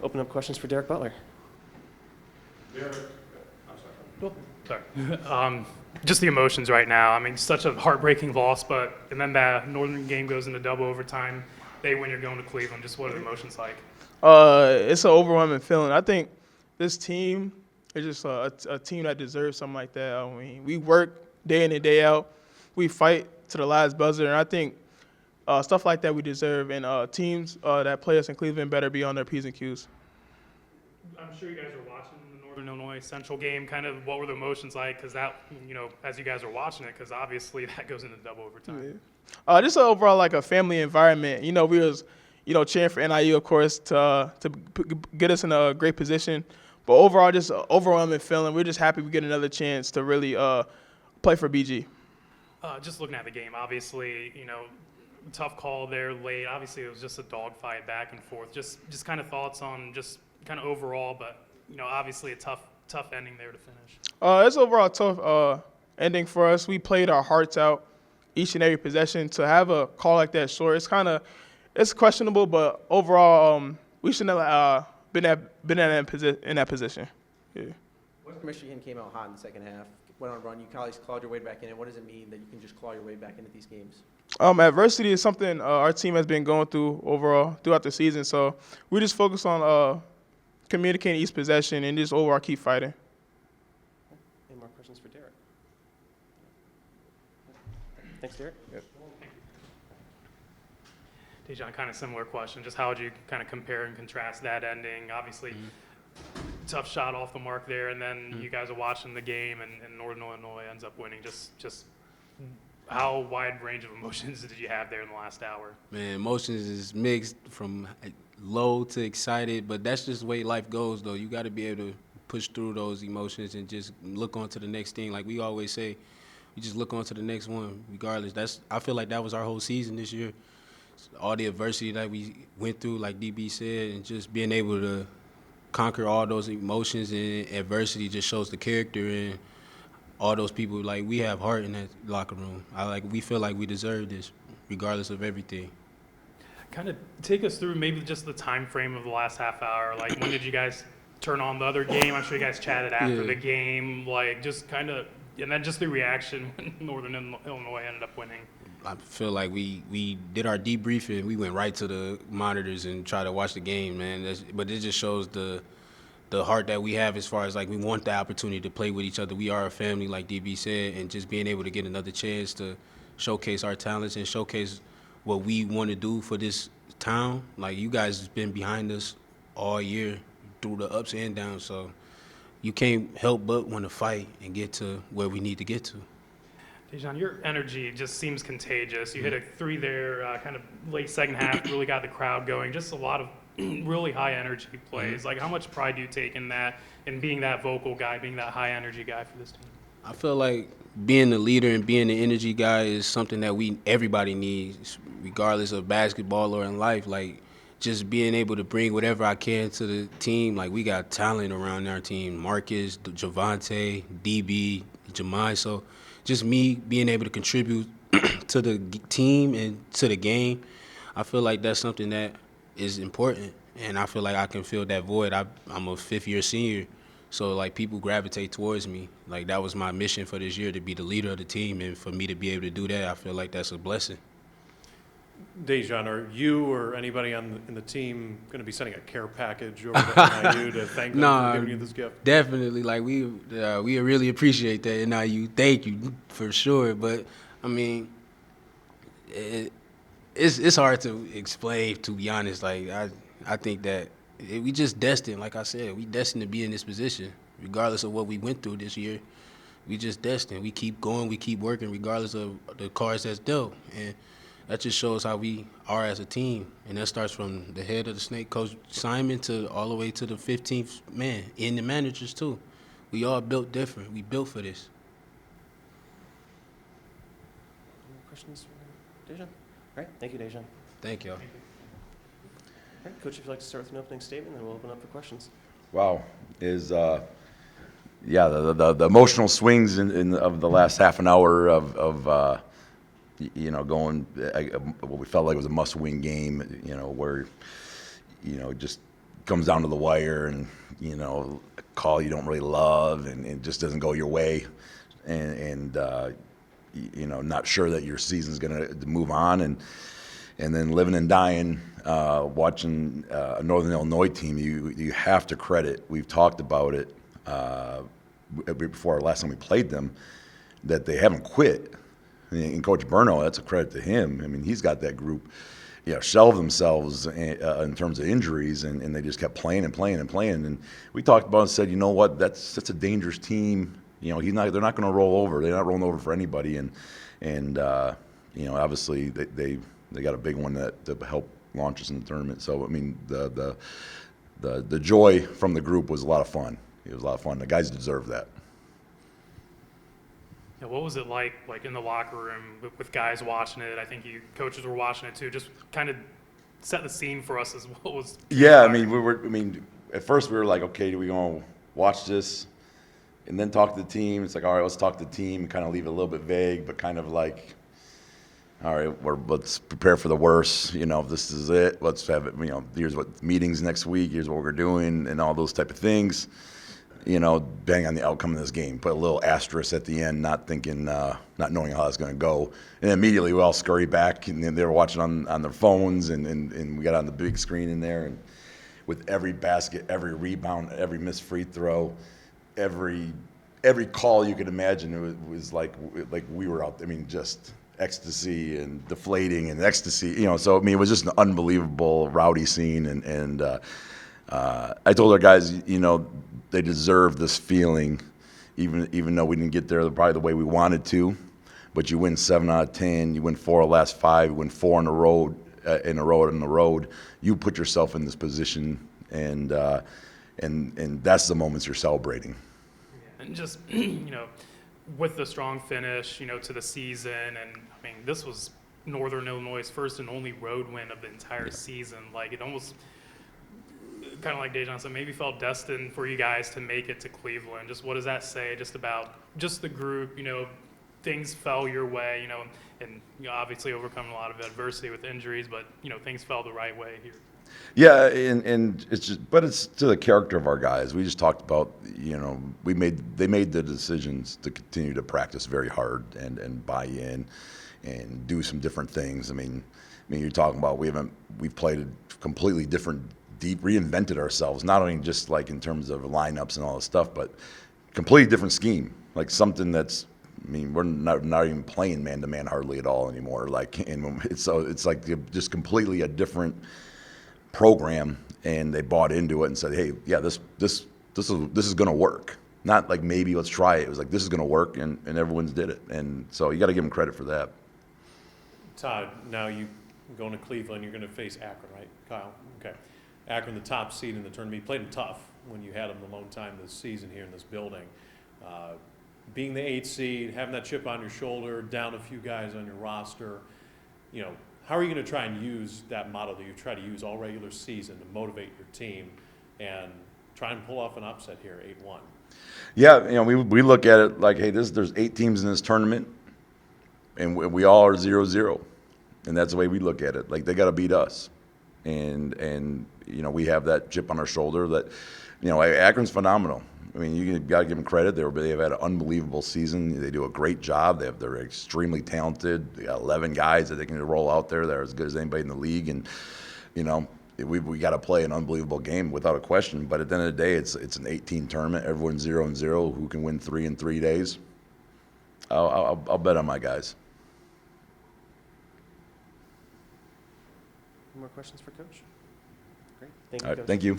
open up questions for Derrick Butler. Derrick, sorry. Just the emotions right now. I mean, such a heartbreaking loss, and then that Northern game goes into double overtime. They win, you're going to Cleveland. Just what are the emotions like? It's an overwhelming feeling. I think this team is just a team that deserves something like that. I mean, we work day in and day out. We fight to the last buzzer, and I think stuff like that we deserve. And teams that play us in Cleveland better be on their P's and Q's. I'm sure you guys are watching the Northern Illinois Central game. Kind of what were the emotions like? Because that, as you guys are watching it, because obviously that goes into double overtime. Yeah. Just overall like a family environment. We was, cheering for NIU, of course, to get us in a great position. But overall, just an overwhelming feeling. We're just happy we get another chance to really play for BG. Just looking at the game, obviously, tough call there late. Obviously, it was just a dogfight back and forth. Just kind of thoughts on just kind of overall, but obviously a tough ending there to finish. It's overall a tough ending for us. We played our hearts out each and every possession. To have a call like that short, it's questionable, but overall, we shouldn't have been in that position. Yeah. Michigan came out hot in the second half, went on a run. You guys clawed your way back in it. What does it mean that you can just claw your way back into these games? Adversity is something our team has been going through overall throughout the season. So we just focus on communicating each possession and just overall keep fighting. Any more questions for Derrick? Thanks, Derrick. Yep. DaJion, kind of similar question. Just how would you kind of compare and contrast that ending? Obviously, tough shot off the mark there, and then you guys are watching the game, and Northern Illinois ends up winning. Just how wide range of emotions did you have there in the last hour? Man, emotions is mixed from low to excited, but that's just the way life goes, though. You got to be able to push through those emotions and just look on to the next thing. Like we always say, we just look on to the next one, regardless. I feel like that was our whole season this year. All the adversity that we went through, like DB said, and just being able to conquer all those emotions and adversity just shows the character and all those people. Like, we have heart in that locker room. We feel like we deserve this, regardless of everything. Kind of take us through maybe just the time frame of the last half hour. Like, when did you guys turn on the other game? I'm sure you guys chatted after the game. Like, just kind of, and then just the reaction when Northern Illinois ended up winning. I feel like we did our debriefing and we went right to the monitors and tried to watch the game, man. But it just shows the heart that we have as far as, like, we want the opportunity to play with each other. We are a family, like DB said, and just being able to get another chance to showcase our talents and showcase what we want to do for this town. Like, you guys have been behind us all year through the ups and downs, so you can't help but want to fight and get to where we need to get to. DaJion, your energy just seems contagious. You hit a three there, kind of late second half, really got the crowd going. Just a lot of really high energy plays. Like, how much pride do you take in that, in being that vocal guy, being that high energy guy for this team? I feel like being the leader and being the energy guy is something that everybody needs, regardless of basketball or in life. Like, just being able to bring whatever I can to the team. Like, we got talent around our team: Marcus, Javante, DB, Jamai. So just me being able to contribute to the team and to the game, I feel like that's something that is important. And I feel like I can fill that void. I'm a fifth-year senior, so, like, people gravitate towards me. Like, that was my mission for this year, to be the leader of the team. And for me to be able to do that, I feel like that's a blessing. DaJion, are you or anybody in the team going to be sending a care package over to NIU to thank them for giving you this gift? Definitely. Like, we really appreciate that, NIU. Thank you for sure. But, I mean, it's hard to explain, to be honest. Like, I think that we just destined, like I said, we destined to be in this position, regardless of what we went through this year. We just destined. We keep going, we keep working, regardless of the cards that's dealt. And that just shows how we are as a team. And that starts from the head of the snake, Coach Simon, to all the way to the 15th man, and the managers too. We all built different. We built for this. Any more questions for DaJion? All right, thank you, DaJion. Thank y'all. All right, Coach, if you'd like to start with an opening statement, then we'll open up for questions. Wow, the emotional swings of the last half an hour of going what we felt like was a must-win game. Where just comes down to the wire, and a call you don't really love, and it just doesn't go your way, and not sure that your season's going to move on, and then living and dying, watching a Northern Illinois team, you have to credit. We've talked about it before last time we played them, that they haven't quit. And Coach Burno, that's a credit to him. I mean, he's got that group, shelve themselves in terms of injuries, and they just kept playing and playing and playing. And we talked about it and said, you know what, that's a dangerous team. They're not going to roll over. They're not rolling over for anybody. And obviously they got a big one to help launch us in the tournament. So I mean, the joy from the group was a lot of fun. It was a lot of fun. The guys deserve that. Yeah, what was it like in the locker room with guys watching it? I think you coaches were watching it too. Just kind of set the scene for us as what was. Yeah, I mean, at first we were like, okay, do we gonna watch this, and then talk to the team? It's like, all right, let's talk to the team. Kind of leave it a little bit vague, but kind of like, all right, let's prepare for the worst. If this is it, let's have it. Here's what meetings next week. Here's what we're doing, and all those type of things. Bang on the outcome of this game. Put a little asterisk at the end, not thinking, not knowing how it's going to go. And immediately we all scurry back, and they were watching on their phones, and we got on the big screen in there. And with every basket, every rebound, every missed free throw, every call you could imagine, it was like we were out there. I mean, just ecstasy and deflating and ecstasy. So it was just an unbelievable rowdy scene. And I told our guys, they deserve this feeling, even though we didn't get there probably the way we wanted to. But you win 7 out of 10, you win 4 of the last 5, you win 4 on the road, you put yourself in this position, and that's the moments you're celebrating. And just with the strong finish, to the season, and I mean, this was Northern Illinois' first and only road win of the entire season. Like, it almost kind of like DaJion said, maybe felt destined for you guys to make it to Cleveland. Just what does that say just about just the group? Things fell your way, and obviously overcoming a lot of adversity with injuries, but things fell the right way here. Yeah, and it's to the character of our guys. We just talked about, they made the decisions to continue to practice very hard and buy in and do some different things. I mean, you're talking about we've played a completely different. Reinvented ourselves, not only just like in terms of lineups and all this stuff, but completely different scheme. Like something that's, we're not even playing man-to-man hardly at all anymore. And it's like just completely a different program, and they bought into it and said, hey, yeah, this is going to work. Not like maybe let's try it. It was like, this is going to work, and everyone's did it. And so you got to give them credit for that. Todd, now you going to Cleveland, you're going to face Akron, right, Kyle? Okay. Akron, the top seed in the tournament. You played them tough when you had them the lone time this season here in this building. Being the 8th seed, having that chip on your shoulder, down a few guys on your roster, how are you going to try and use that model that you try to use all regular season to motivate your team and try and pull off an upset here, 8-1? Yeah, we look at it like, hey, there's 8 teams in this tournament, and we all are 0-0, and that's the way we look at it. Like, they got to beat us. And we have that chip on our shoulder that, Akron's phenomenal. I mean, you got to give them credit. They've had an unbelievable season. They do a great job. They're extremely talented. They got 11 guys that they can roll out there that are as good as anybody in the league. And, we got to play an unbelievable game without a question. But at the end of the day, it's an 18 tournament. Everyone's 0-0. Who can win 3 in 3 days? I'll bet on my guys. More questions for Coach? Great. Thank you, All right, Coach. thank you.